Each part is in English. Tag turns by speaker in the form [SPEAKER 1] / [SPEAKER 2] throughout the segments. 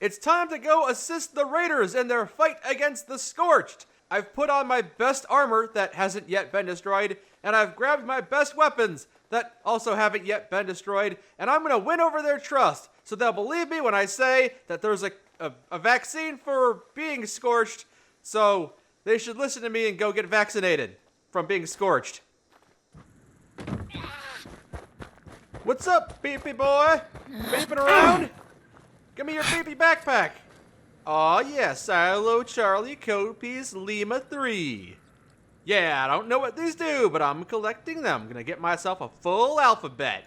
[SPEAKER 1] It's time to go assist the raiders in their fight against the Scorched. I've put on my best armor that hasn't yet been destroyed, and I've grabbed my best weapons that also haven't yet been destroyed, and I'm gonna win over their trust, so they'll believe me when I say that there's a vaccine for being scorched, so they should listen to me and go get vaccinated from being scorched. What's up, beepy boy? Beeping around? Give me your beepy backpack. Aw, yes, Silo Charlie Code Piece Lima 3. Yeah, I don't know what these do, but I'm collecting them. I'm gonna get myself a full alphabet.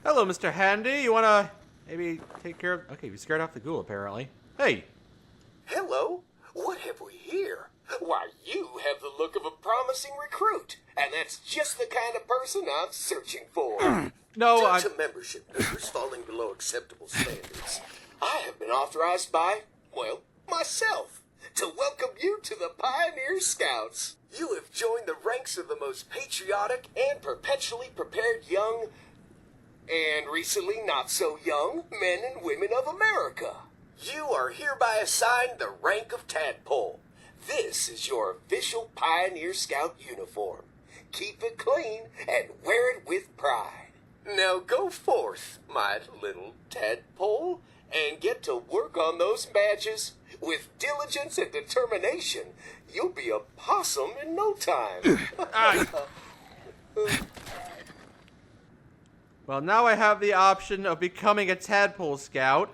[SPEAKER 1] Hello, Mr. Handy. You wanna maybe take care of... Okay, you scared off the ghoul, apparently. Hey.
[SPEAKER 2] Hello? What have we here? Why, you have the look of a promising recruit, and that's just the kind of person I'm searching for.
[SPEAKER 1] No,
[SPEAKER 2] Due to membership numbers falling below acceptable standards, I have been authorized by, well, myself, to welcome you to the Pioneer Scouts. You have joined the ranks of the most patriotic and perpetually prepared young, and recently not so young, men and women of America. You are hereby assigned the rank of Tadpole. This is your official Pioneer Scout uniform. Keep it clean and wear it with pride. Now go forth, my little tadpole, and get to work on those badges. With diligence and determination, you'll be a possum in no time.
[SPEAKER 1] well, now I have the option of becoming a tadpole scout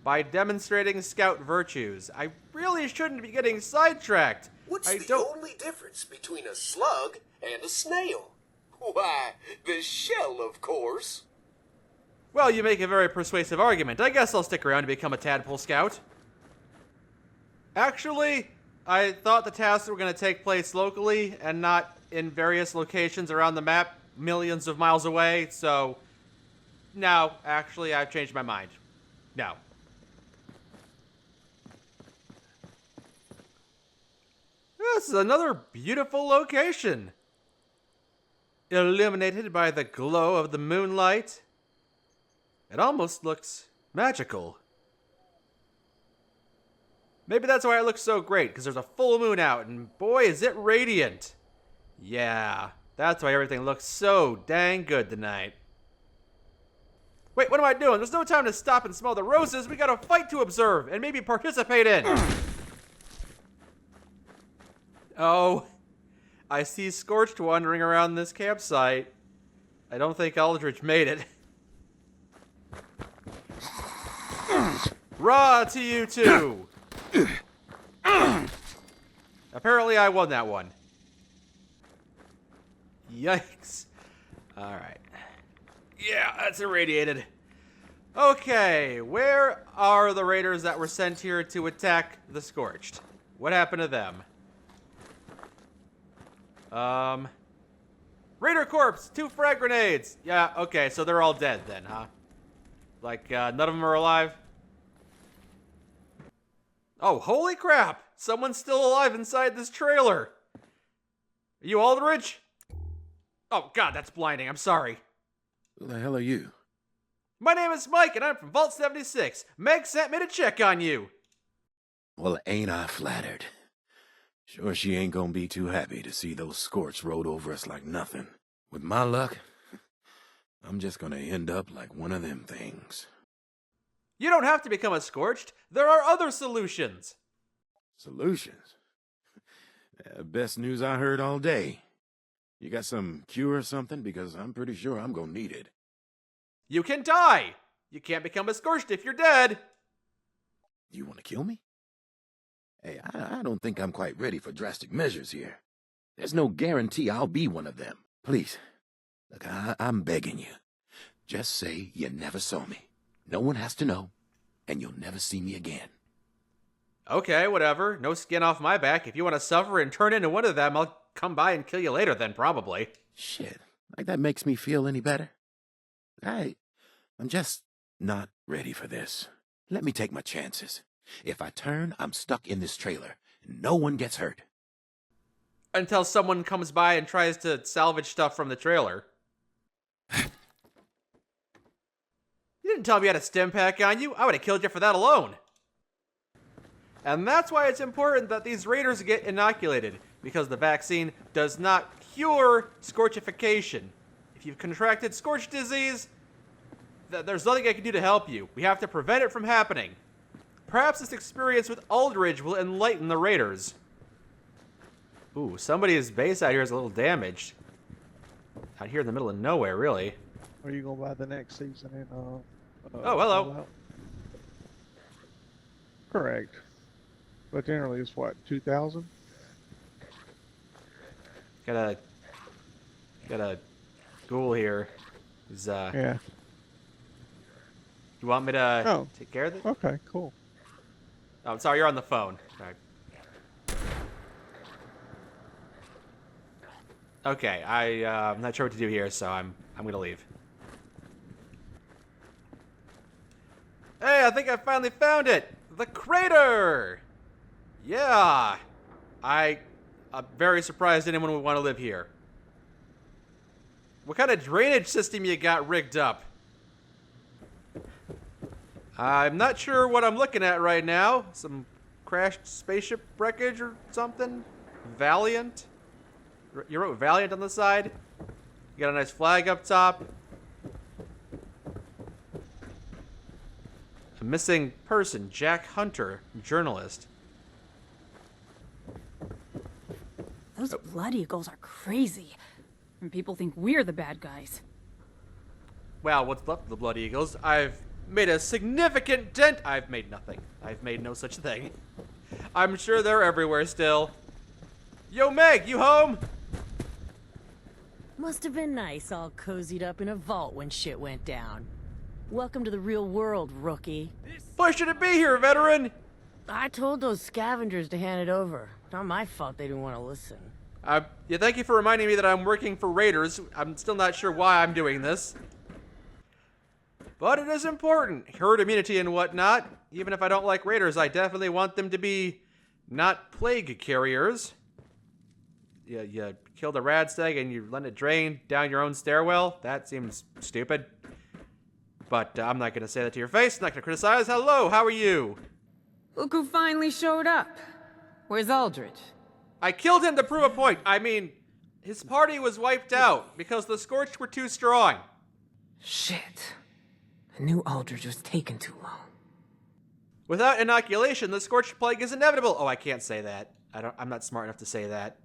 [SPEAKER 1] by demonstrating scout virtues. I really shouldn't be getting sidetracked.
[SPEAKER 2] What's the only difference between a slug and a snail? Why, the shell, of course.
[SPEAKER 1] Well, you make a very persuasive argument. I guess I'll stick around to become a tadpole scout. Actually, I thought the tasks were going to take place locally and not in various locations around the map, millions of miles away, so... No, actually, I've changed my mind. No. This is another beautiful location. Illuminated by the glow of the moonlight. It almost looks magical. Maybe that's why it looks so great, because there's a full moon out, and boy, is it radiant. Yeah, that's why everything looks so dang good tonight. Wait, what am I doing? There's no time to stop and smell the roses. We got a fight to observe and maybe participate in. Oh, I see Scorched wandering around this campsite. I don't think Aldridge made it. Raw to you two! Apparently I won that one. Yikes. Alright. Yeah, that's irradiated. Okay, where are the raiders that were sent here to attack the Scorched? What happened to them? Raider corpse, 2 frag grenades. Yeah, okay, so they're all dead then, huh? Like, none of them are alive? Oh, holy crap! Someone's still alive inside this trailer! Are you Aldridge? Oh god, that's blinding, I'm sorry.
[SPEAKER 3] Who the hell are you?
[SPEAKER 1] My name is Mike, and I'm from Vault 76. Meg sent me to check on you.
[SPEAKER 3] Well, ain't I flattered. Sure she ain't gonna be too happy to see those Scorched rode over us like nothing. With my luck, I'm just gonna end up like one of them things.
[SPEAKER 1] You don't have to become a Scorched. There are other solutions.
[SPEAKER 3] Solutions? Best news I heard all day. You got some cure or something? Because I'm pretty sure I'm gonna need it.
[SPEAKER 1] You can die. You can't become a Scorched if you're dead.
[SPEAKER 3] You wanna kill me? Hey, I don't think I'm quite ready for drastic measures here. There's no guarantee I'll be one of them. Please, look, I'm begging you. Just say you never saw me. No one has to know, and you'll never see me again.
[SPEAKER 1] Okay, whatever. No skin off my back. If you want to suffer and turn into one of them, I'll come by and kill you later then, probably.
[SPEAKER 3] Shit, like that makes me feel any better? I'm just not ready for this. Let me take my chances. If I turn, I'm stuck in this trailer, and no one gets hurt.
[SPEAKER 1] Until someone comes by and tries to salvage stuff from the trailer. You didn't tell me you had a stim pack on you. I would have killed you for that alone. And that's why it's important that these raiders get inoculated, because the vaccine does not cure scorchification. If you've contracted scorch disease, there's nothing I can do to help you. We have to prevent it from happening. Perhaps this experience with Aldridge will enlighten the raiders. Ooh, somebody's base out here is a little damaged. Out here in the middle of nowhere, really.
[SPEAKER 4] Are you gonna buy the next season in
[SPEAKER 1] oh, hello.
[SPEAKER 4] Fallout? Correct. But generally it's what, 2,000?
[SPEAKER 1] Got a ghoul here. Who's,
[SPEAKER 4] Yeah.
[SPEAKER 1] You want me to take care of it?
[SPEAKER 4] Okay, cool.
[SPEAKER 1] Oh, I'm sorry, you're on the phone. All right. Okay, I'm not sure what to do here, so I'm gonna leave. Hey, I think I finally found it! The crater! Yeah! I'm very surprised anyone would want to live here. What kind of drainage system you got rigged up? I'm not sure what I'm looking at right now. Some crashed spaceship wreckage or something? Valiant? You wrote Valiant on the side? You got a nice flag up top. A missing person, Jack Hunter, journalist.
[SPEAKER 5] Those blood eagles are crazy. And people think we're the bad guys.
[SPEAKER 1] Well, what's left of the Blood Eagles? I've made a significant dent. I've made nothing. I've made no such thing. I'm sure they're everywhere still. Yo, Meg, you home?
[SPEAKER 6] Must have been nice all cozied up in a vault when shit went down. Welcome to the real world, rookie.
[SPEAKER 1] Pleasure to be here, veteran.
[SPEAKER 6] I told those scavengers to hand it over. Not my fault they didn't want to listen.
[SPEAKER 1] Yeah, thank you for reminding me that I'm working for raiders. I'm still not sure why I'm doing this. But it is important. Herd immunity and whatnot. Even if I don't like raiders, I definitely want them to be not plague carriers. You kill the radstag and you let it drain down your own stairwell? That seems stupid. But I'm not going to say that to your face. I'm not going to criticize. Hello, how are you?
[SPEAKER 5] Look who finally showed up. Where's Aldridge?
[SPEAKER 1] I killed him to prove a point. I mean, his party was wiped out because the Scorched were too strong.
[SPEAKER 5] Shit. I knew Aldridge was taking too long.
[SPEAKER 1] Without inoculation, the Scorched Plague is inevitable. Oh, I can't say that. I'm not smart enough to say that.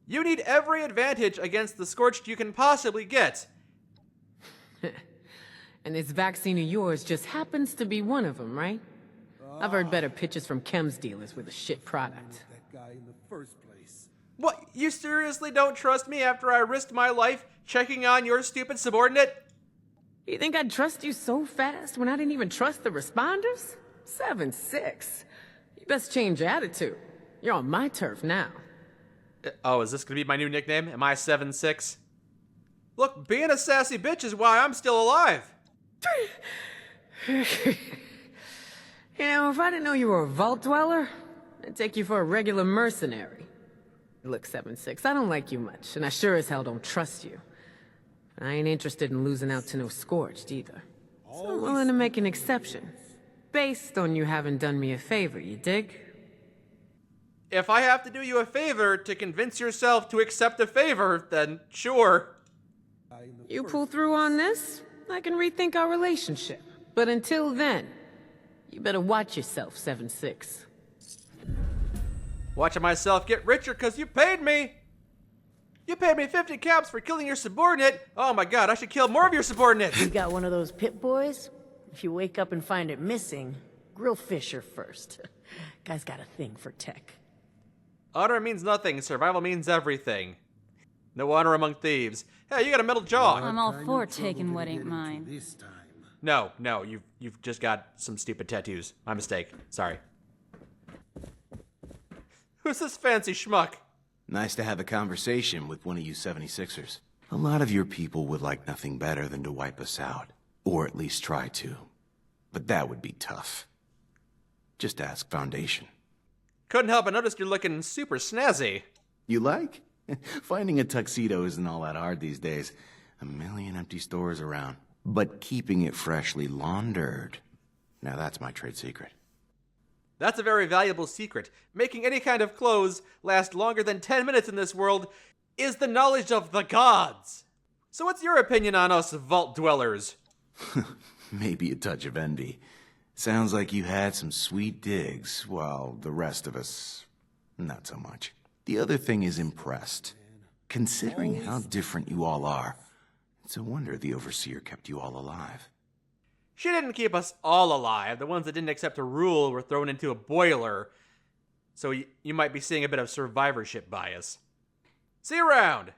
[SPEAKER 1] You need every advantage against the Scorched you can possibly get.
[SPEAKER 7] And this vaccine of yours just happens to be one of them, right? I've heard better pitches from chems dealers with a shit product.
[SPEAKER 1] What? You seriously don't trust me after I risked my life checking on your stupid subordinate?
[SPEAKER 7] You think I'd trust you so fast when I didn't even trust the responders? 7-6. You best change your attitude. You're on my turf now.
[SPEAKER 1] Oh, is this gonna be my new nickname? Am I 7'6"? Look, being a sassy bitch is why I'm still alive.
[SPEAKER 7] You know, if I didn't know you were a vault dweller, I'd take you for a regular mercenary. Look, 7-6, I don't like you much, and I sure as hell don't trust you. I ain't interested in losing out to no Scorched either. So I'm willing to make an exception. Based on you having done me a favor, you dig?
[SPEAKER 1] If I have to do you a favor to convince yourself to accept a favor, then sure.
[SPEAKER 7] You pull through on this, I can rethink our relationship. But until then, you better watch yourself, 7-6.
[SPEAKER 1] Watching myself get richer because you paid me. You paid me 50 caps for killing your subordinate. Oh my god, I should kill more of your subordinates.
[SPEAKER 6] You got one of those pit boys? If you wake up and find it missing, grill Fisher first. Guy's got a thing for tech.
[SPEAKER 1] Honor means nothing. Survival means everything. No honor among thieves. Hey, you got a metal jaw.
[SPEAKER 5] I'm all for taking what ain't mine.
[SPEAKER 1] No, you've just got some stupid tattoos. My mistake. Sorry. Who's this fancy schmuck?
[SPEAKER 8] Nice to have a conversation with one of you 76ers. A lot of your people would like nothing better than to wipe us out. Or at least try to. But that would be tough. Just ask Foundation.
[SPEAKER 1] Couldn't help but notice you're looking super snazzy.
[SPEAKER 8] You like? Finding a tuxedo isn't all that hard these days. A million empty stores around. but keeping it freshly laundered. Now that's my trade secret.
[SPEAKER 1] That's a very valuable secret. Making any kind of clothes last longer than 10 minutes in this world is the knowledge of the gods. So what's your opinion on us vault dwellers?
[SPEAKER 8] Maybe a touch of envy. Sounds like you had some sweet digs, while the rest of us, not so much. The other thing is impressed. Considering how different you all are, it's a wonder the Overseer kept you all alive.
[SPEAKER 1] She didn't keep us all alive. The ones that didn't accept a rule were thrown into a boiler. So you might be seeing a bit of survivorship bias. See you around.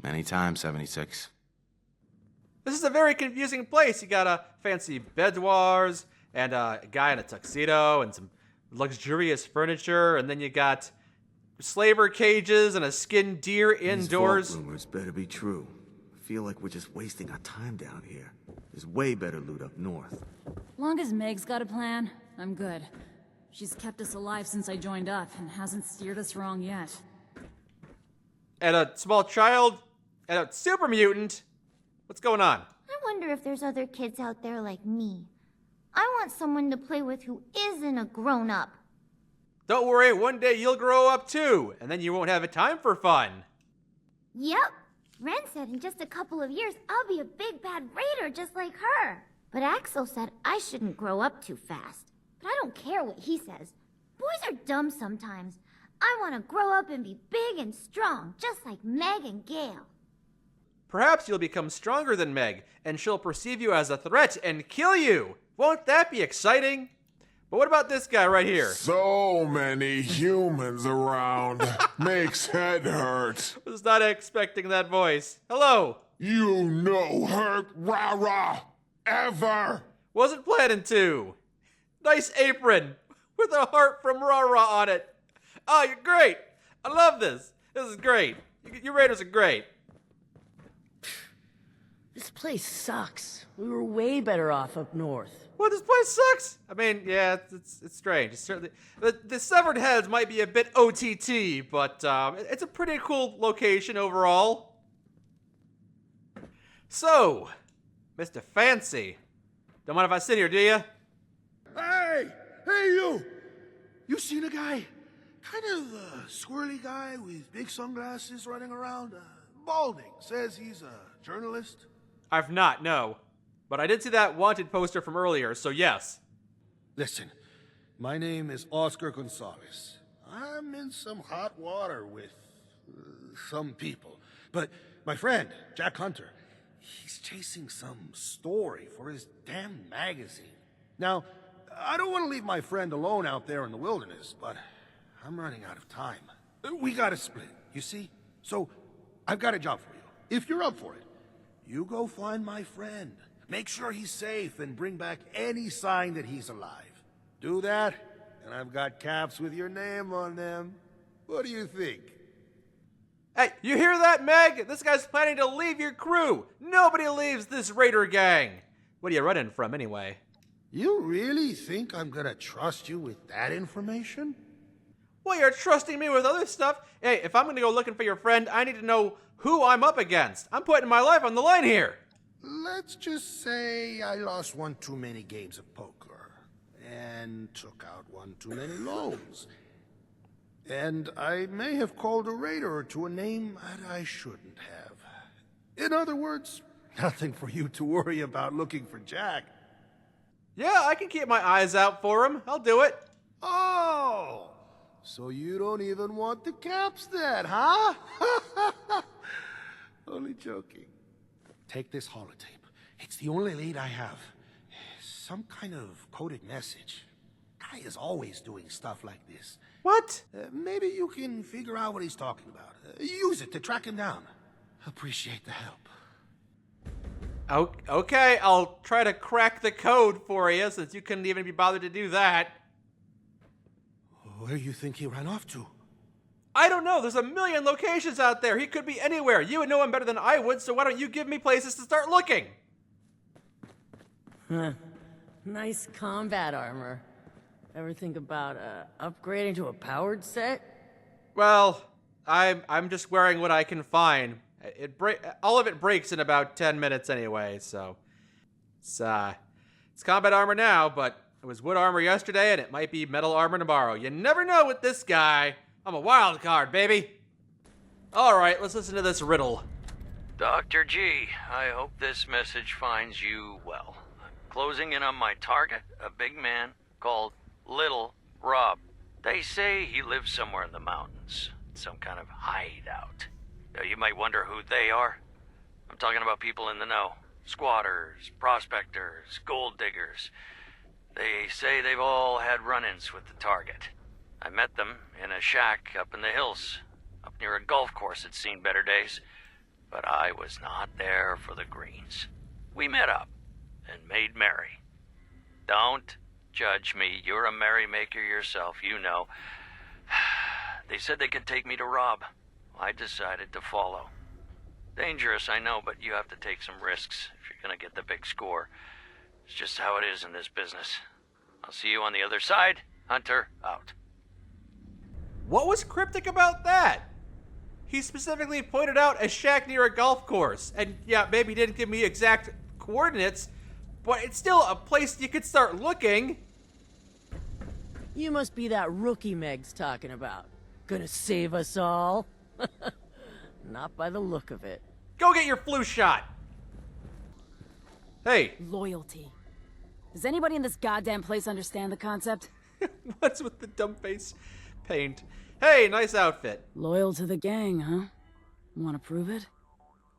[SPEAKER 8] Many times, 76.
[SPEAKER 1] This is a very confusing place. You got a fancy boudoirs and a guy in a tuxedo and some luxurious furniture, and then you got slaver cages and a skinned deer indoors.
[SPEAKER 9] These vault rumors better be true. I feel like we're just wasting our time down here. There's way better loot up north.
[SPEAKER 5] Long as Meg's got a plan, I'm good. She's kept us alive since I joined up and hasn't steered us wrong yet.
[SPEAKER 1] And a small child and a super mutant. What's going on?
[SPEAKER 10] I wonder if there's other kids out there like me. I want someone to play with who isn't a grown-up.
[SPEAKER 1] Don't worry, one day you'll grow up too, and then you won't have a time for fun.
[SPEAKER 10] Yep. Ren said in just a couple of years, I'll be a big bad raider just like her. But Axel said I shouldn't grow up too fast. But I don't care what he says. Boys are dumb sometimes. I want to grow up and be big and strong, just like Meg and Gale.
[SPEAKER 1] Perhaps you'll become stronger than Meg, and she'll perceive you as a threat and kill you. Won't that be exciting? But what about this guy right here?
[SPEAKER 11] So many humans around. Makes head hurt.
[SPEAKER 1] Was not expecting that voice. Hello.
[SPEAKER 11] You no hurt rah-rah. Ever.
[SPEAKER 1] Wasn't planning to. Nice apron with a heart from Rah-Rah on it. Oh, you're great. I love this. This is great. Your raiders are great.
[SPEAKER 6] This place sucks. We were way better off up north.
[SPEAKER 1] Well, this place sucks. I mean, yeah, it's strange. It's certainly the severed heads might be a bit OTT, but it's a pretty cool location overall. So, Mr. Fancy, don't mind if I sit here, do you?
[SPEAKER 9] Hey! Hey, you! You seen a guy? Kind of a squirrely guy with big sunglasses running around? Balding. Says he's a journalist.
[SPEAKER 1] I've not, no. But I did see that wanted poster from earlier, so yes.
[SPEAKER 9] Listen, my name is Oscar Gonzalez. I'm in some hot water with some people. But my friend, Jack Hunter, he's chasing some story for his damn magazine. Now, I don't want to leave my friend alone out there in the wilderness, but I'm running out of time. We gotta split, you see? So, I've got a job for you. If you're up for it, you go find my friend. Make sure he's safe and bring back any sign that he's alive. Do that, and I've got caps with your name on them. What do you think?
[SPEAKER 1] Hey, you hear that, Meg? This guy's planning to leave your crew. Nobody leaves this raider gang. What are you running from, anyway?
[SPEAKER 9] You really think I'm gonna trust you with that information?
[SPEAKER 1] Well, you're trusting me with other stuff. Hey, if I'm gonna go looking for your friend, I need to know who I'm up against. I'm putting my life on the line here.
[SPEAKER 9] Let's just say I lost one too many games of poker, and took out one too many loans. And I may have called a raider to a name that I shouldn't have. In other words, nothing for you to worry about looking for Jack.
[SPEAKER 1] Yeah, I can keep my eyes out for him. I'll do it.
[SPEAKER 9] Oh, so you don't even want the caps then, huh? Only joking. Take this holotape. It's the only lead I have. Some kind of coded message. Guy is always doing stuff like this.
[SPEAKER 1] What?
[SPEAKER 9] Maybe you can figure out what he's talking about. Use it to track him down. Appreciate the help.
[SPEAKER 1] Okay, I'll try to crack the code for you, since you couldn't even be bothered to do that.
[SPEAKER 9] Where do you think he ran off to?
[SPEAKER 1] I don't know. There's a million locations out there. He could be anywhere. You would know him better than I would, so why don't you give me places to start looking?
[SPEAKER 6] Nice combat armor. Ever think about upgrading to a powered set?
[SPEAKER 1] Well, I'm just wearing what I can find. All of it breaks in about 10 minutes anyway, so It's combat armor now, but it was wood armor yesterday, and it might be metal armor tomorrow. You never know with this guy. I'm a wild card, baby. All right, let's listen to this riddle.
[SPEAKER 12] Dr. G, I hope this message finds you well. I'm closing in on my target, a big man called Little Rob. They say he lives somewhere in the mountains, some kind of hideout. Now, you might wonder who they are. I'm talking about people in the know. Squatters, prospectors, gold diggers. They say they've all had run-ins with the target. I met them in a shack up in the hills, up near a golf course that's seen better days. But I was not there for the greens. We met up and made merry. Don't judge me. You're a merrymaker yourself, you know. They said they could take me to Rob. I decided to follow. Dangerous, I know, but you have to take some risks if you're gonna get the big score. It's just how it is in this business. I'll see you on the other side. Hunter, out.
[SPEAKER 1] What was cryptic about that? He specifically pointed out a shack near a golf course. And yeah, maybe he didn't give me exact coordinates, but it's still a place you could start looking.
[SPEAKER 6] You must be that rookie Meg's talking about. Gonna save us all? Not by the look of it.
[SPEAKER 1] Go get your flu shot. Hey.
[SPEAKER 5] Loyalty. Does anybody in this goddamn place understand the concept?
[SPEAKER 1] What's with the dumb face paint? Hey, nice outfit.
[SPEAKER 5] Loyal to the gang, huh? Want to prove it?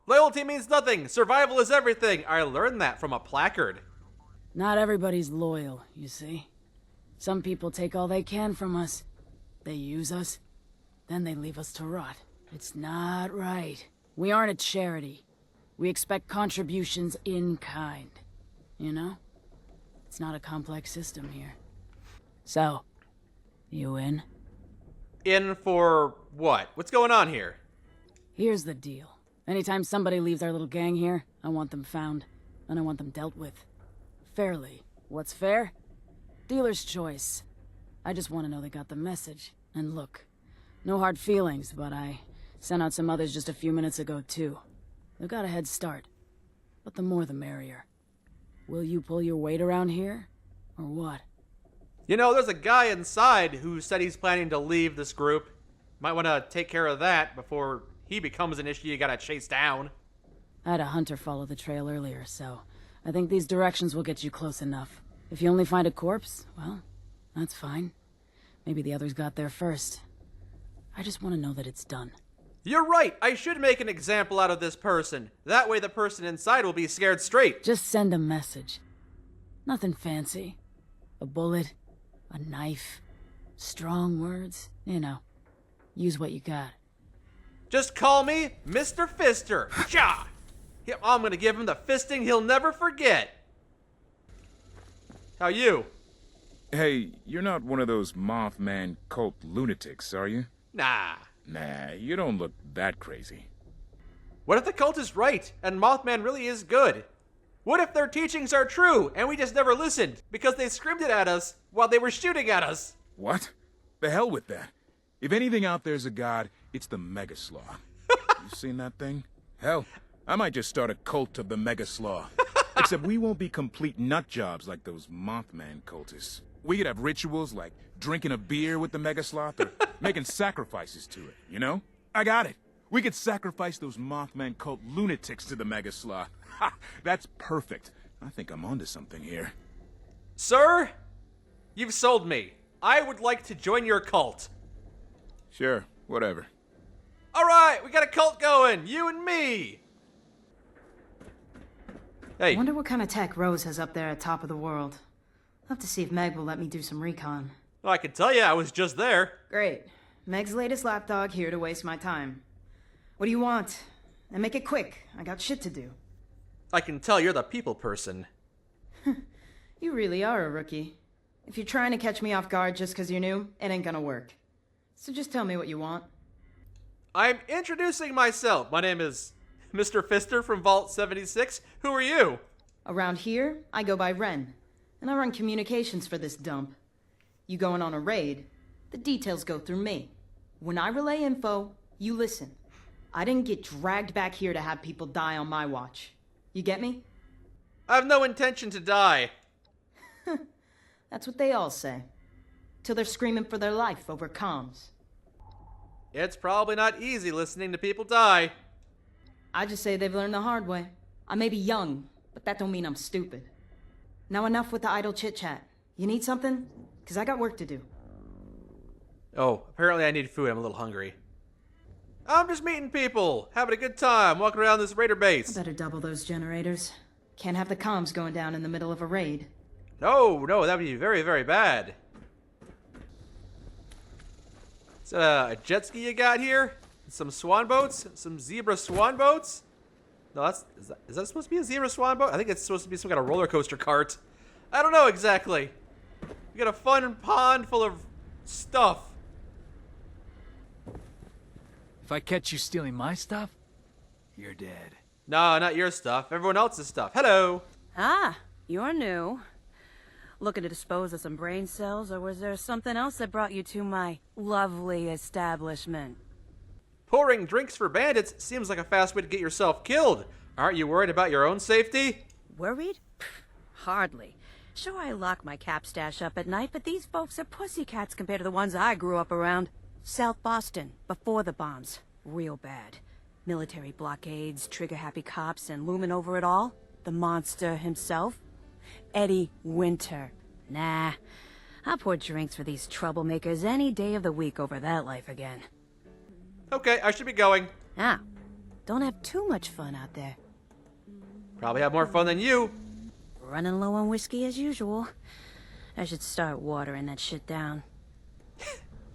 [SPEAKER 1] Loyalty means nothing. Survival is everything. I learned that from a placard.
[SPEAKER 5] Not everybody's loyal, you see. Some people take all they can from us. They use us, then they leave us to rot. It's not right. We aren't a charity. We expect contributions in kind. You know? It's not a complex system here. So, you in?
[SPEAKER 1] In for what? What's going on here?
[SPEAKER 5] Here's the deal. Anytime somebody leaves our little gang here, I want them found, and I want them dealt with. Fairly. What's fair? Dealer's choice. I just want to know they got the message. And look, no hard feelings, but I sent out some others just a few minutes ago, too. They've got a head start. But the more the merrier. Will you pull your weight around here? Or what?
[SPEAKER 1] You know, there's a guy inside who said he's planning to leave this group. Might want to take care of that before he becomes an issue you gotta chase down.
[SPEAKER 5] I had a hunter follow the trail earlier, so I think these directions will get you close enough. If you only find a corpse, well, that's fine. Maybe the others got there first. I just want to know that it's done.
[SPEAKER 1] You're right. I should make an example out of this person. That way the person inside will be scared straight.
[SPEAKER 5] Just send a message. Nothing fancy. A bullet, a knife, strong words, you know. Use what you got.
[SPEAKER 1] Just call me Mr. Fister. Cha! Yep, I'm gonna give him the fisting he'll never forget. How you?
[SPEAKER 13] Hey, you're not one of those Mothman cult lunatics, are you?
[SPEAKER 1] Nah.
[SPEAKER 13] Nah, you don't look that crazy.
[SPEAKER 1] What if the cult is right, and Mothman really is good? What if their teachings are true, and we just never listened, because they screamed it at us while they were shooting at us?
[SPEAKER 13] What? The hell with that. If anything out there's a god, it's the Mega Sloth. You seen that thing? Hell, I might just start a cult of the Mega Sloth. Except we won't be complete nut jobs like those Mothman cultists. We could have rituals like drinking a beer with the Mega Sloth or making sacrifices to it, you know? I got it. We could sacrifice those Mothman cult lunatics to the Mega Sloth. Ha! That's perfect. I think I'm onto something here.
[SPEAKER 1] Sir, you've sold me. I would like to join your cult.
[SPEAKER 13] Sure, whatever.
[SPEAKER 1] All right, we got a cult going. You and me. Hey.
[SPEAKER 14] I wonder what kind of tech Rose has up there at top of the world. I'll have to see if Meg will let me do some recon.
[SPEAKER 1] Well, I can tell you, I was just there.
[SPEAKER 14] Great. Meg's latest lapdog here to waste my time. What do you want? And make it quick. I got shit to do.
[SPEAKER 1] I can tell you're the people person.
[SPEAKER 14] You really are a rookie. If you're trying to catch me off guard just because you're new, it ain't gonna work. So just tell me what you want.
[SPEAKER 1] I'm introducing myself. My name is Mr. Fister from Vault 76. Who are you?
[SPEAKER 14] Around here, I go by Ren, and I run communications for this dump. You going on a raid, the details go through me. When I relay info, you listen. I didn't get dragged back here to have people die on my watch. You get me?
[SPEAKER 1] I have no intention to die.
[SPEAKER 14] That's what they all say. Till they're screaming for their life over comms.
[SPEAKER 1] It's probably not easy listening to people die.
[SPEAKER 14] I just say they've learned the hard way. I may be young, but that don't mean I'm stupid. Now enough with the idle chit-chat. You need something? 'Cause I got work to do.
[SPEAKER 1] Oh, apparently I need food. I'm a little hungry. I'm just meeting people, having a good time, walking around this raider
[SPEAKER 14] I
[SPEAKER 1] base.
[SPEAKER 14] better double those generators. Can't have the comms going down in the middle of a raid.
[SPEAKER 1] No, that would be very, very bad. Is that a jet ski you got here? Some swan boats? Some zebra swan boats? No, is that supposed to be a zebra swan boat? I think it's supposed to be some kind of roller coaster cart. I don't know exactly. We got a fun pond full of stuff.
[SPEAKER 15] If I catch you stealing my stuff, you're dead.
[SPEAKER 1] No, not your stuff. Everyone else's stuff. Hello.
[SPEAKER 16] Ah, you're new. Looking to dispose of some brain cells, or was there something else that brought you to my lovely establishment?
[SPEAKER 1] Pouring drinks for bandits seems like a fast way to get yourself killed. Aren't you worried about your own safety?
[SPEAKER 16] Worried? Hardly. Sure, I lock my cap stash up at night, but these folks are pussycats compared to the ones I grew up around. South Boston, before the bombs. Real bad. Military blockades, trigger-happy cops, and looming over it all, the monster himself, Eddie Winter. Nah, I'll pour drinks for these troublemakers any day of the week over that life again.
[SPEAKER 1] Okay, I should be going.
[SPEAKER 16] Ah, don't have too much fun out there.
[SPEAKER 1] Probably have more fun than you.
[SPEAKER 16] Running low on whiskey as usual. I should start watering that shit down.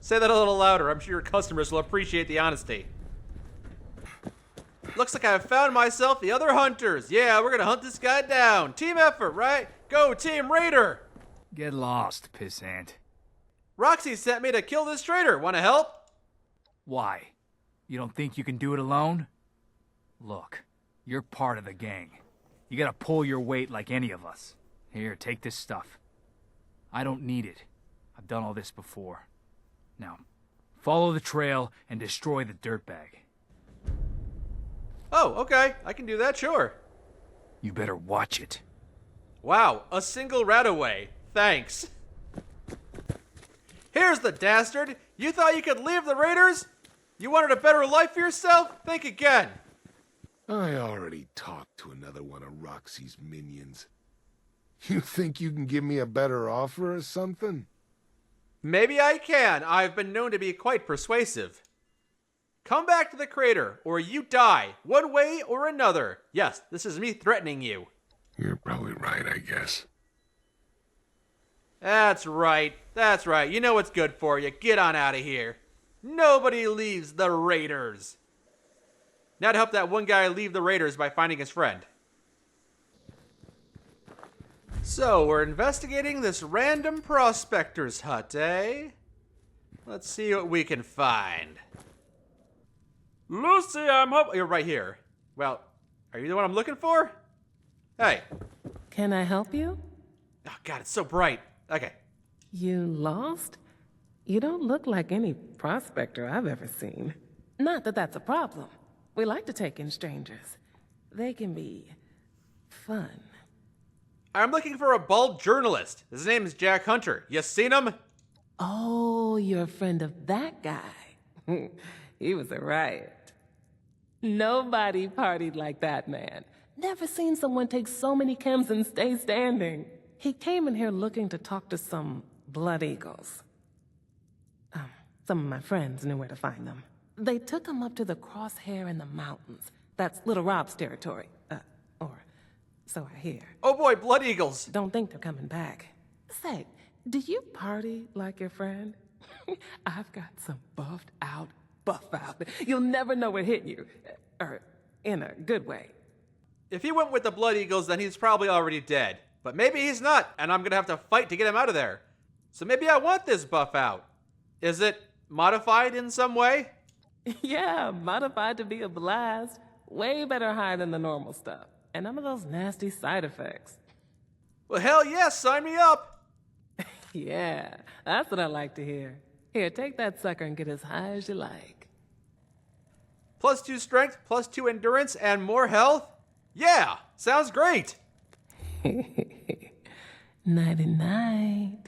[SPEAKER 1] Say that a little louder. I'm sure your customers will appreciate the honesty. Looks like I've found myself the other hunters. Yeah, we're gonna hunt this guy down. Team effort, right? Go, Team Raider!
[SPEAKER 15] Get lost, pissant.
[SPEAKER 1] Roxy sent me to kill this traitor. Wanna help?
[SPEAKER 15] Why? You don't think you can do it alone? Look, you're part of the gang. You gotta pull your weight like any of us. Here, take this stuff. I don't need it. I've done all this before. Now, follow the trail and destroy the dirtbag.
[SPEAKER 1] Oh, okay. I can do that, sure.
[SPEAKER 15] You better watch it.
[SPEAKER 1] Wow, a single rat away. Thanks. Here's the dastard. You thought you could leave the Raiders? You wanted a better life for yourself? Think again.
[SPEAKER 11] I already talked to another one of Roxy's minions. You think you can give me a better offer or something?
[SPEAKER 1] Maybe I can. I've been known to be quite persuasive. Come back to the crater, or you die, one way or another. Yes, this is me threatening you.
[SPEAKER 11] You're probably right, I guess.
[SPEAKER 1] That's right. You know what's good for you. Get on out of here. Nobody leaves the Raiders. Now to help that one guy leave the Raiders by finding his friend. So, we're investigating this random prospector's hut, eh? Let's see what we can find. Lucy, you're right here. Well, are you the one I'm looking for? Hey.
[SPEAKER 17] Can I help you?
[SPEAKER 1] Oh, God, it's so bright. Okay.
[SPEAKER 17] You lost? You don't look like any prospector I've ever seen. Not that that's a problem. We like to take in strangers. They can be fun.
[SPEAKER 1] I'm looking for a bald journalist. His name is Jack Hunter. You seen him?
[SPEAKER 17] Oh, you're a friend of that guy. He was a riot. Nobody partied like that man. Never seen someone take so many chems and stay standing. He came in here looking to talk to some blood eagles. Some of my friends knew where to find them. They took him up to the crosshair in the mountains. That's Little Rob's territory. Or so I hear.
[SPEAKER 1] Oh boy, blood eagles.
[SPEAKER 17] Don't think they're coming back. Say, do you party like your friend? I've got some buff out. You'll never know what hit you. Or in a good way.
[SPEAKER 1] If he went with the blood eagles, then he's probably already dead. But maybe he's not, and I'm gonna have to fight to get him out of there. So maybe I want this buff out. Is it modified in some way?
[SPEAKER 17] Yeah, modified to be a blast. Way better high than the normal stuff. And none of those nasty side effects.
[SPEAKER 1] Well, hell yes, sign me up.
[SPEAKER 17] Yeah, that's what I like to hear. Here, take that sucker and get as high as you like.
[SPEAKER 1] +2 strength, +2 endurance, and more health? Yeah, sounds great.
[SPEAKER 17] Nighty-night.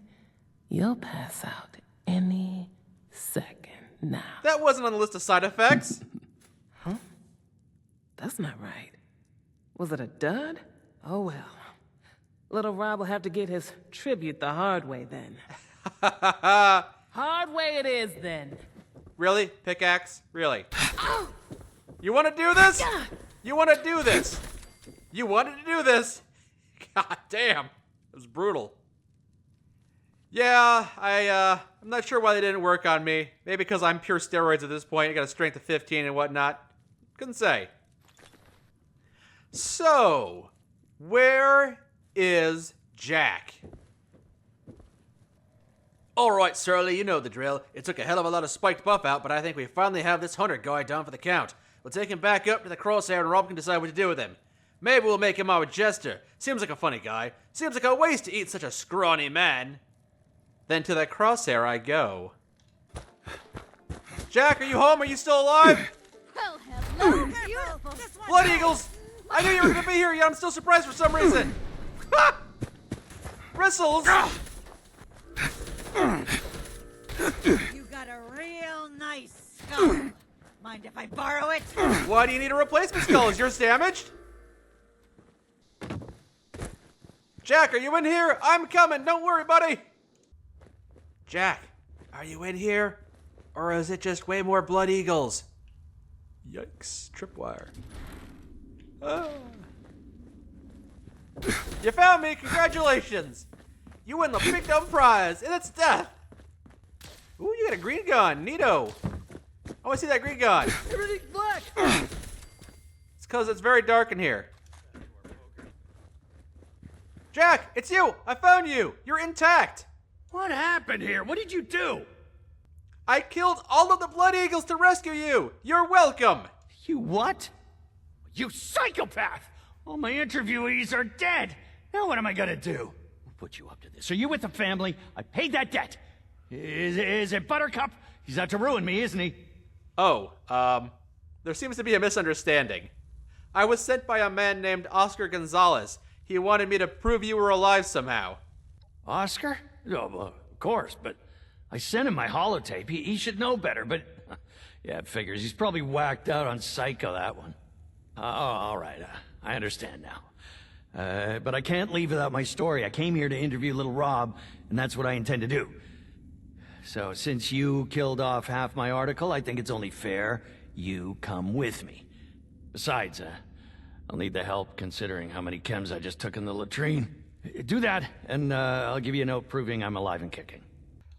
[SPEAKER 17] You'll pass out any second now.
[SPEAKER 1] That wasn't on the list of side effects.
[SPEAKER 17] Huh? That's not right. Was it a dud? Oh well. Little Rob will have to get his tribute the hard way then. Hard way it is then.
[SPEAKER 1] Really? Pickaxe? Really? You want to do this? You want to do this? You wanted to do this? God damn. It was brutal. Yeah, I'm not sure why they didn't work on me. Maybe because I'm pure steroids at this point. I got a strength of 15 and whatnot. Couldn't say. So, where is Jack? Alright, Surly, you know the drill. It took a hell of a lot of spiked buff out, but I think we finally have this hunter guy down for the count. We'll take him back up to the crosshair and Rob can decide what to do with him. Maybe we'll make him our jester. Seems like a funny guy. Seems like a waste to eat such a scrawny man. Then to the crosshair I go. Jack, are you home? Are you still alive?
[SPEAKER 10] Well, hello, beautiful.
[SPEAKER 1] Blood Eagles! I knew you were going to be here, yet I'm still surprised for some reason. Bristles!
[SPEAKER 18] You got a real nice skull. Mind if I borrow it?
[SPEAKER 1] Why do you need a replacement skull? Is yours damaged? Jack, are you in here? I'm coming. Don't worry, buddy. Jack, are you in here? Or is it just way more Blood Eagles? Yikes. Tripwire. Ah. You found me. Congratulations. You win the big dumb prize, and it's death. Ooh, you got a green gun. Neato. I want to see that green gun.
[SPEAKER 18] Everything's black.
[SPEAKER 1] It's because it's very dark in here. Jack, it's you. I found you. You're intact.
[SPEAKER 19] What happened here? What did you do?
[SPEAKER 1] I killed all of the Blood Eagles to rescue you. You're welcome.
[SPEAKER 19] You what? You psychopath! All my interviewees are dead. Now what am I gonna do? Who put you up to this? Are you with the family? I paid that debt. Is it Buttercup? He's out to ruin me, isn't he?
[SPEAKER 1] Oh, there seems to be a misunderstanding. I was sent by a man named Oscar Gonzalez. He wanted me to prove you were alive somehow.
[SPEAKER 19] Oscar? Oh, well, of course, but I sent him my holotape. He should know better, but yeah, it figures. He's probably whacked out on Psycho, that one. Oh, all right. I understand now. But I can't leave without my story. I came here to interview little Rob, and that's what I intend to do. So since you killed off half my article, I think it's only fair you come with me. Besides, I'll need the help considering how many chems I just took in the latrine. Do that, and I'll give you a note proving I'm alive and kicking.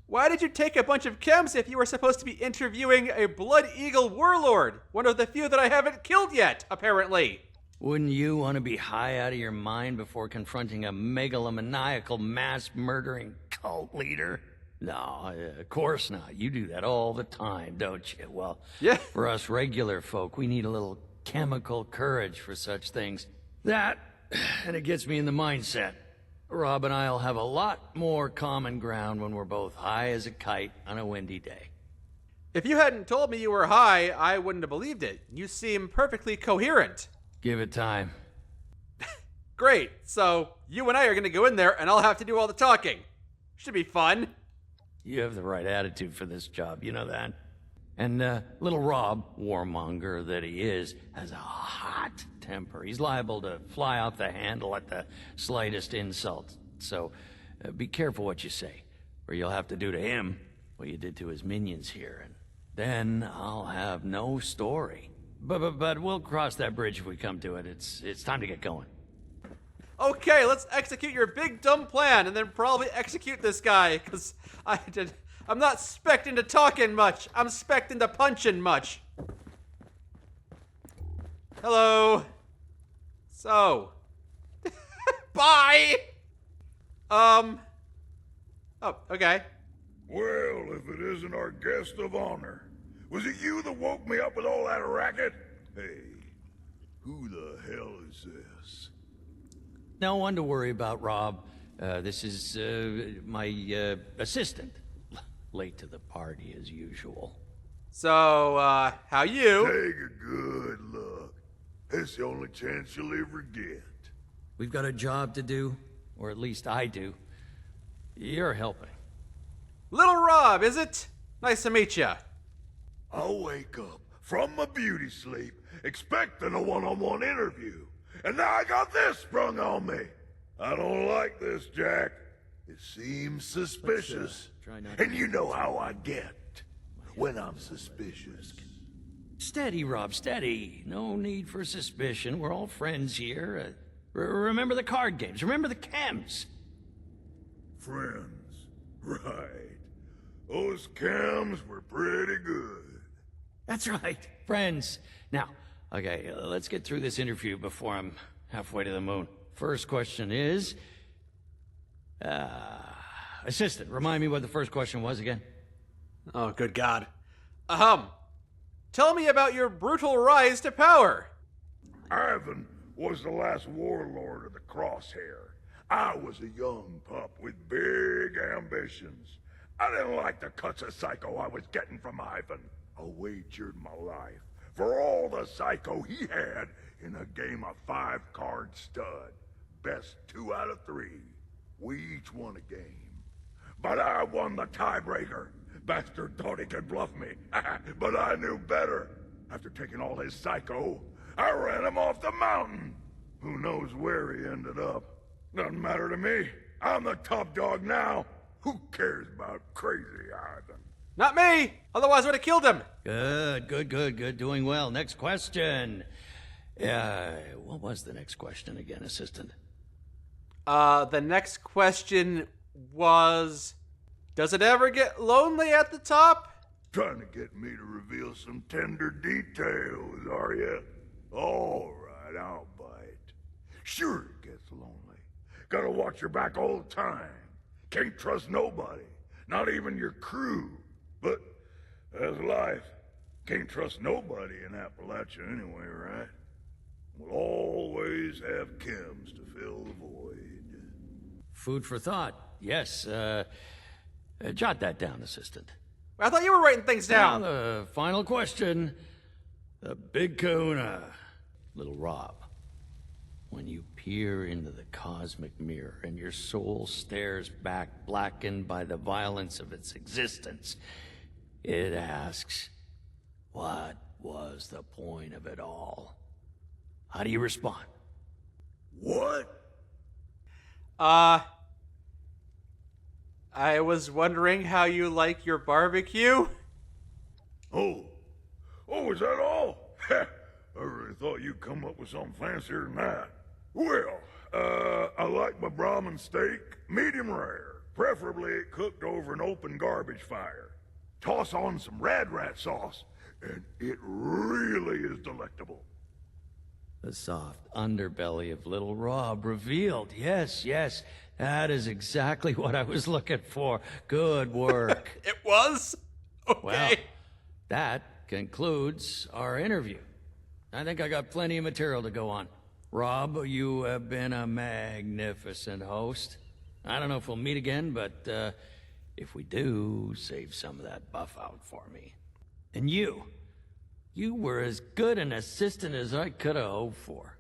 [SPEAKER 1] Why did you take a bunch of chems if you were supposed to be interviewing a Blood Eagle warlord? One of the few that I haven't killed yet, apparently.
[SPEAKER 19] Wouldn't you want to be high out of your mind before confronting a megalomaniacal mass-murdering cult leader? No, of course not. You do that all the time, don't you? Well,
[SPEAKER 1] yeah.
[SPEAKER 19] For us regular folk, we need a little chemical courage for such things. That, and it gets me in the mindset. Rob and I'll have a lot more common ground when we're both high as a kite on a windy day.
[SPEAKER 1] If you hadn't told me you were high, I wouldn't have believed it. You seem perfectly coherent.
[SPEAKER 19] Give it time.
[SPEAKER 1] Great. So, you and I are going to go in there and I'll have to do all the talking. Should be fun.
[SPEAKER 19] You have the right attitude for this job, you know that? And little Rob, warmonger that he is, has a hot temper. He's liable to fly off the handle at the slightest insult. So be careful what you say, or you'll have to do to him what you did to his minions here, and then I'll have no story. But we'll cross that bridge if we come to it. It's time to get going.
[SPEAKER 1] Okay, let's execute your big dumb plan and then probably execute this guy, because I'm not specced into talking much. I'm specced into punching much. Hello. So. Bye! Oh, okay.
[SPEAKER 20] Well, if it isn't our guest of honor. Was it you that woke me up with all that racket? Hey, who the hell is this?
[SPEAKER 19] No one to worry about, Rob. This is my assistant. Late to the party as usual.
[SPEAKER 1] So, how you?
[SPEAKER 20] Take a good look. It's the only chance you'll ever get.
[SPEAKER 19] We've got a job to do, or at least I do. You're helping.
[SPEAKER 1] Little Rob, is it? Nice to meet ya.
[SPEAKER 20] I'll wake up from my beauty sleep expecting a one-on-one interview. And now I got this sprung on me. I don't like this, Jack. It seems suspicious. And you know how I get when I'm suspicious.
[SPEAKER 19] Steady, Rob, steady. No need for suspicion. We're all friends here. Remember the card games. Remember the chems.
[SPEAKER 20] Friends. Right. Those chems were pretty good.
[SPEAKER 19] That's right. Friends. Now, okay, let's get through this interview before I'm halfway to the moon. First question is... assistant, remind me what the first question was again.
[SPEAKER 1] Oh, good God. Tell me about your brutal rise to power.
[SPEAKER 20] Ivan was the last warlord of the Crosshair. I was a young pup with big ambitions. I didn't like the cuts of psycho I was getting from Ivan. I wagered my life for all the psycho he had in a game of 5-card stud. Best 2 out of 3. We each won a game. But I won the tiebreaker. Bastard thought he could bluff me, but I knew better. After taking all his psycho, I ran him off the mountain. Who knows where he ended up? Doesn't matter to me. I'm the top dog now. Who cares about crazy Ivan?
[SPEAKER 1] Not me! Otherwise I would have killed him.
[SPEAKER 19] Good. Doing well. Next question. What was the next question again, assistant?
[SPEAKER 1] The next question was... Does it ever get lonely at the top?
[SPEAKER 20] Trying to get me to reveal some tender details, are you? All right, I'll bite. Sure it gets lonely. Gotta watch your back all the time. Can't trust nobody, not even your crew. But that's life. Can't trust nobody in Appalachia anyway, right? We'll always have chems to fill the void.
[SPEAKER 19] Food for thought. Yes, jot that down, assistant.
[SPEAKER 1] I thought you were writing things down.
[SPEAKER 19] Now, the final question. The big kahuna. Little Rob. When you peer into the cosmic mirror and your soul stares back, blackened by the violence of its existence, it asks, what was the point of it all? How do you respond?
[SPEAKER 20] What?
[SPEAKER 1] I was wondering how you like your barbecue.
[SPEAKER 20] Oh, is that all? I really thought you'd come up with something fancier than that. Well, I like my Brahmin steak medium rare, preferably cooked over an open garbage fire. Toss on some Rad Rat sauce, and it really is delectable.
[SPEAKER 19] The soft underbelly of Little Rob revealed. Yes. That is exactly what I was looking for. Good work.
[SPEAKER 1] It was? Okay.
[SPEAKER 19] Well, that concludes our interview. I think I got plenty of material to go on. Rob, you have been a magnificent host. I don't know if we'll meet again, but if we do, save some of that buff out for me. And you were as good an assistant as I could have hoped for.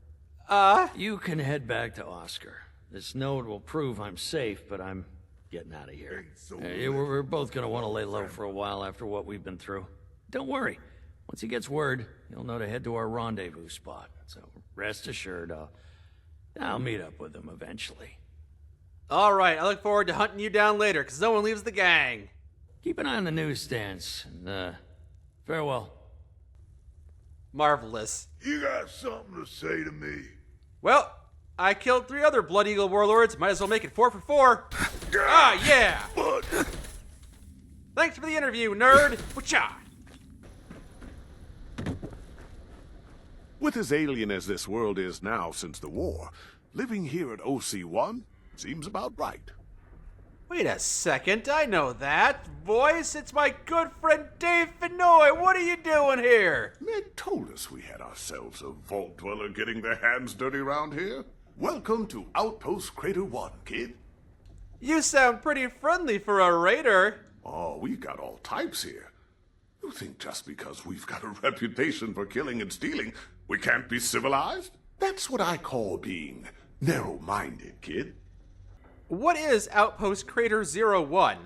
[SPEAKER 19] You can head back to Oscar. This note will prove I'm safe, but I'm getting out of here. We're both gonna want to lay low for a while after what we've been through. Don't worry. Once he gets word, he'll know to head to our rendezvous spot. So rest assured, I'll meet up with him eventually.
[SPEAKER 1] All right, I look forward to hunting you down later, because no one leaves the gang.
[SPEAKER 19] Keep an eye on the newsstands, and farewell.
[SPEAKER 1] Marvelous.
[SPEAKER 20] You got something to say to me?
[SPEAKER 1] Well, I killed 3 other Blood Eagle warlords. Might as well make it 4 for 4. Yeah!
[SPEAKER 20] But...
[SPEAKER 1] Thanks for the interview, nerd. Whatcha?
[SPEAKER 11] With as alien as this world is now since the war, living here at OC1 seems about right.
[SPEAKER 1] Wait a second, I know that voice. It's my good friend Dave Fenoy. What are you doing here?
[SPEAKER 11] Meg told us we had ourselves a vault dweller getting their hands dirty around here. Welcome to Outpost Crater 1, kid.
[SPEAKER 1] You sound pretty friendly for a raider.
[SPEAKER 11] Oh, we got all types here. You think just because we've got a reputation for killing and stealing, we can't be civilized? That's what I call being
[SPEAKER 21] Narrow-minded, kid.
[SPEAKER 1] What is Outpost Crater 01?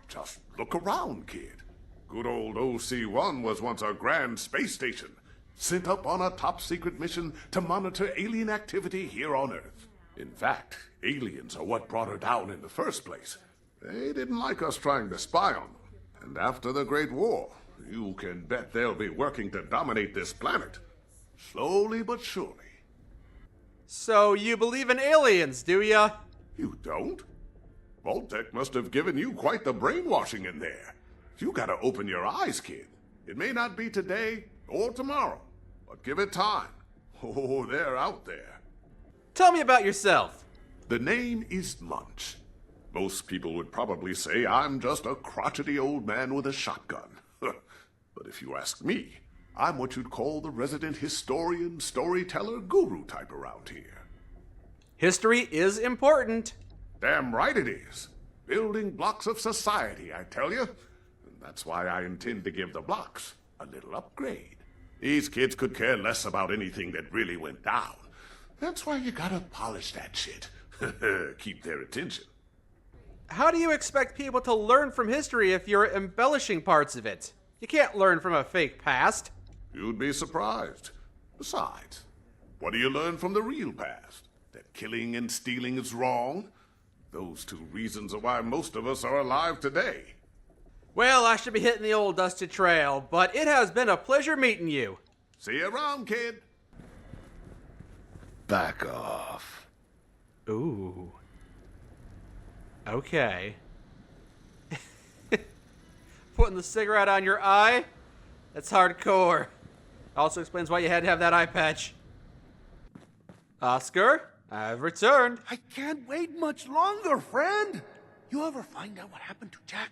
[SPEAKER 21] Just look around, kid. Good old OC-1 was once a grand space station, sent up on a top-secret mission to monitor alien activity here on Earth. In fact, aliens are what brought her down in the first place. They didn't like us trying to spy on them. And after the Great War, you can bet they'll be working to dominate this planet. Slowly but surely.
[SPEAKER 1] So you believe in aliens, do ya?
[SPEAKER 21] You don't? Vault-Tec must have given you quite the brainwashing in there. You gotta open your eyes, kid. It may not be today or tomorrow, but give it time. Oh, they're out there.
[SPEAKER 1] Tell me about yourself.
[SPEAKER 21] The name is Munch. Most people would probably say I'm just a crotchety old man with a shotgun. But if you ask me, I'm what you'd call the resident historian, storyteller, guru type around here.
[SPEAKER 1] History is important.
[SPEAKER 21] Damn right it is. Building blocks of society, I tell you. And that's why I intend to give the blocks a little upgrade. These kids could care less about anything that really went down. That's why you gotta polish that shit. Keep their attention.
[SPEAKER 1] How do you expect people to learn from history if you're embellishing parts of it? You can't learn from a fake past.
[SPEAKER 21] You'd be surprised. Besides, what do you learn from the real past? That killing and stealing is wrong? Those two reasons are why most of us are alive today.
[SPEAKER 1] Well, I should be hitting the old dusty trail, but it has been a pleasure meeting you.
[SPEAKER 21] See you around, kid.
[SPEAKER 11] Back off.
[SPEAKER 1] Ooh. Okay. Putting the cigarette on your eye? That's hardcore. Also explains why you had to have that eye patch. Oscar, I've returned.
[SPEAKER 9] I can't wait much longer, friend. You ever find out what happened to Jack?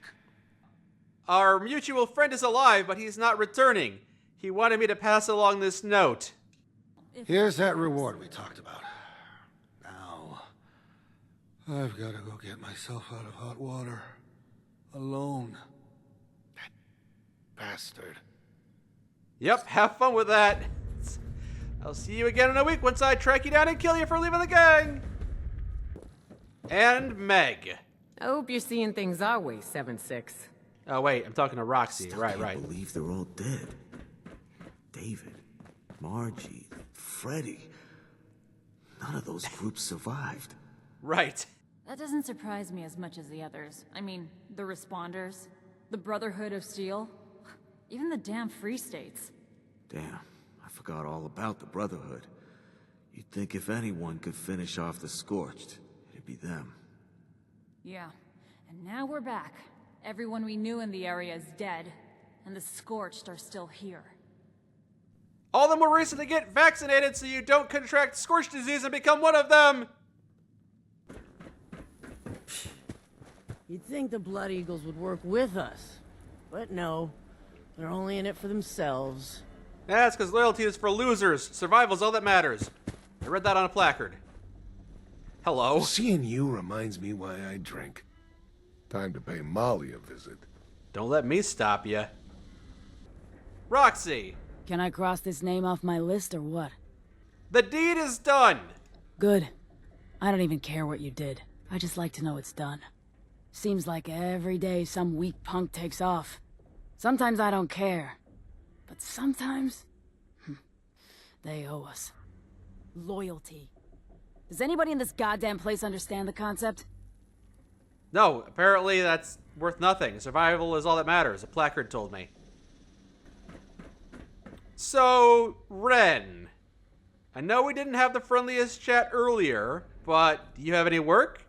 [SPEAKER 1] Our mutual friend is alive, but he's not returning. He wanted me to pass along this note.
[SPEAKER 9] Here's that reward we talked about. Now, I've got to go get myself out of hot water. Alone. That bastard.
[SPEAKER 1] Yep, have fun with that. I'll see you again in a week once I track you down and kill you for leaving the gang. And Meg.
[SPEAKER 7] I hope you're seeing things our way, 7-6.
[SPEAKER 1] Oh, wait, I'm talking to Roxy.
[SPEAKER 8] Still
[SPEAKER 1] right.
[SPEAKER 8] can't believe they're all dead. David, Margie, Freddy. None of those groups survived.
[SPEAKER 1] Right.
[SPEAKER 5] That doesn't surprise me as much as the others. I mean, the Responders, the Brotherhood of Steel, even the damn Free States.
[SPEAKER 8] Damn, I forgot all about the Brotherhood. You'd think if anyone could finish off the Scorched, it'd be them.
[SPEAKER 5] Yeah, and now we're back. Everyone we knew in the area is dead, and the Scorched are still here.
[SPEAKER 1] All the more reason to get vaccinated so you don't contract Scorched disease and become one of them!
[SPEAKER 6] You'd think the Blood Eagles would work with us, but no. They're only in it for themselves.
[SPEAKER 1] That's because loyalty is for losers. Survival's all that matters. I read that on a placard. Hello?
[SPEAKER 11] Seeing you reminds me why I drink. Time to pay Molly a visit.
[SPEAKER 1] Don't let me stop you. Roxy!
[SPEAKER 5] Can I cross this name off my list or what?
[SPEAKER 1] The deed is done!
[SPEAKER 5] Good. I don't even care what you did. I just like to know it's done. Seems like every day some weak punk takes off. Sometimes I don't care. But sometimes... they owe us. Loyalty. Does anybody in this goddamn place understand the concept?
[SPEAKER 1] No, apparently that's worth nothing. Survival is all that matters, a placard told me. So, Ren. I know we didn't have the friendliest chat earlier, but do you have any work?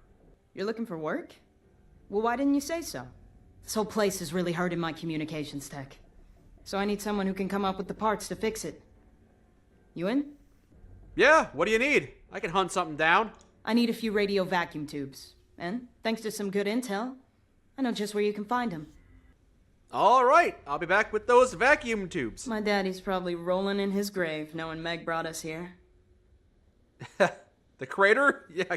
[SPEAKER 14] You're looking for work? Well, why didn't you say so? This whole place is really hurting my communications tech. So I need someone who can come up with the parts to fix it. You in?
[SPEAKER 1] Yeah, what do you need? I can hunt something down.
[SPEAKER 14] I need a few radio vacuum tubes. And, thanks to some good intel, I know just where you can find them.
[SPEAKER 1] All right, I'll be back with those vacuum tubes.
[SPEAKER 14] My daddy's probably rolling in his grave knowing Meg brought us here.
[SPEAKER 1] The crater? Yeah,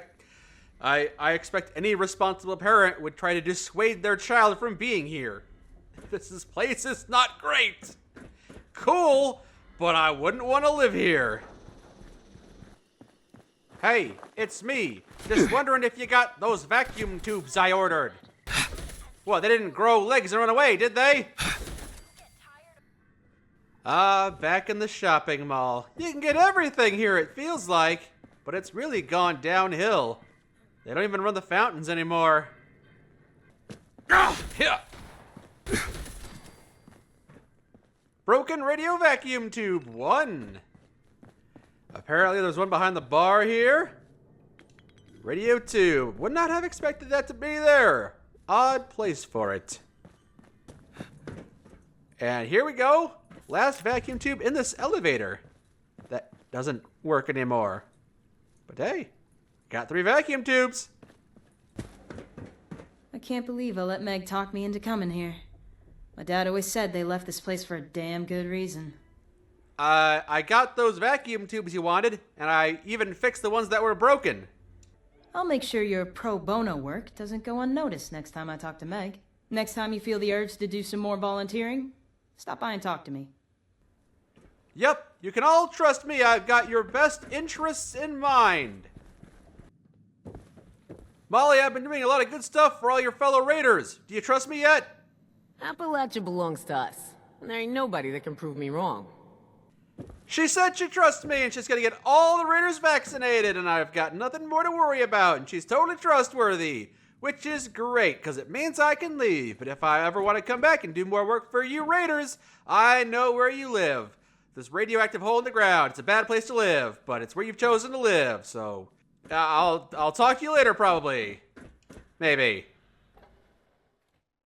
[SPEAKER 1] I expect any responsible parent would try to dissuade their child from being here. This place is not great. Cool, but I wouldn't want to live here. Hey, it's me. Just wondering if you got those vacuum tubes I ordered. What, they didn't grow legs and run away, did they? Back in the shopping mall. You can get everything here, it feels like. But it's really gone downhill. They don't even run the fountains anymore.
[SPEAKER 19] Here.
[SPEAKER 1] Broken radio vacuum tube 1. Apparently there's one behind the bar here. Radio tube. Would not have expected that to be there. Odd place for it. And here we go. Last vacuum tube in this elevator. That doesn't work anymore. But hey, got 3 vacuum tubes.
[SPEAKER 14] I can't believe I let Meg talk me into coming here. My dad always said they left this place for a damn good reason.
[SPEAKER 1] I got those vacuum tubes you wanted, and I even fixed the ones that were broken.
[SPEAKER 14] I'll make sure your pro bono work doesn't go unnoticed next time I talk to Meg. Next time you feel the urge to do some more volunteering, stop by and talk to me.
[SPEAKER 1] Yep, you can all trust me. I've got your best interests in mind. Molly, I've been doing a lot of good stuff for all your fellow raiders. Do you trust me yet?
[SPEAKER 7] Appalachia belongs to us, and there ain't nobody that can prove me wrong.
[SPEAKER 1] She said she trusts me, and she's gonna get all the raiders vaccinated, and I've got nothing more to worry about, and she's totally trustworthy. Which is great, because it means I can leave. But if I ever want to come back and do more work for you raiders, I know where you live. This radioactive hole in the ground. It's a bad place to live, but it's where you've chosen to live, so... I'll talk to you later, probably. Maybe.